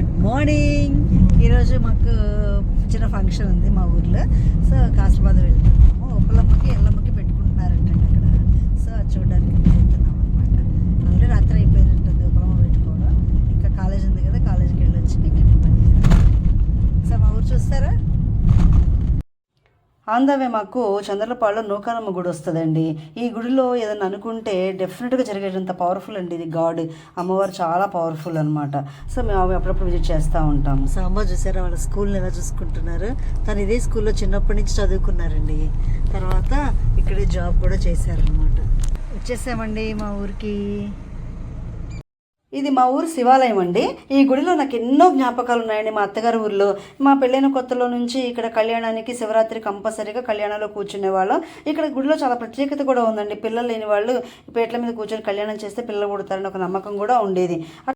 Good morning. ఈరోజు మాకు చిన్న ఫంక్షన్ ఉంది మా ఊర్లో. సో కాసరబాద్ వెళ్తున్నాము. ఉప్పలమ్మకి ఎల్లమ్మకి పెట్టుకుంటున్నారంటే అక్కడ. సో అది చూడడానికి వెళ్తున్నాం అనమాట. ఆల్రెడీ రాత్రి అయిపోయినట్టుంది ఉప్పలమ్మ పెట్టుకోవడం. ఇంకా కాలేజ్ ఉంది కదా, కాలేజీకి వెళ్ళొచ్చి సో మా ఊరు చూస్తారా. ఆన్ ద వే మాకు చంద్రలపాడులో నూకాలమ్మ గుడి వస్తుందండి. ఈ గుడిలో ఏదైనా అనుకుంటే డెఫినెట్గా జరిగేటంత పవర్ఫుల్ అండి ఇది గాడ్. అమ్మవారు చాలా పవర్ఫుల్ అనమాట. సో మేము అప్పుడప్పుడు విజిట్ చేస్తూ ఉంటాము. సో అమ్మ చూసారా వాళ్ళ స్కూల్ని ఎలా చూసుకుంటున్నారు. తను ఇదే స్కూల్లో చిన్నప్పటి నుంచి చదువుకున్నారండి. తర్వాత ఇక్కడే జాబ్ కూడా చేశారనమాట. వచ్చేసామండి మా ఊరికి. ఇది మా ఊరు శివాలయం అండి. ఈ గుడిలో నాకు ఎన్నో జ్ఞాపకాలు ఉన్నాయండి. మా అత్తగారి ఊరిలో మా పెళ్ళైన కొత్తలో నుంచి ఇక్కడ కళ్యాణానికి శివరాత్రి కంపల్సరీగా కళ్యాణంలో కూర్చునేవాళ్ళం. ఇక్కడ గుడిలో చాలా ప్రత్యేకత కూడా ఉందండి. పిల్లలు లేని వాళ్ళు పేట్ల మీద కూర్చొని కళ్యాణం చేస్తే పిల్లలు పుడతారని ఒక నమ్మకం కూడా ఉండేది.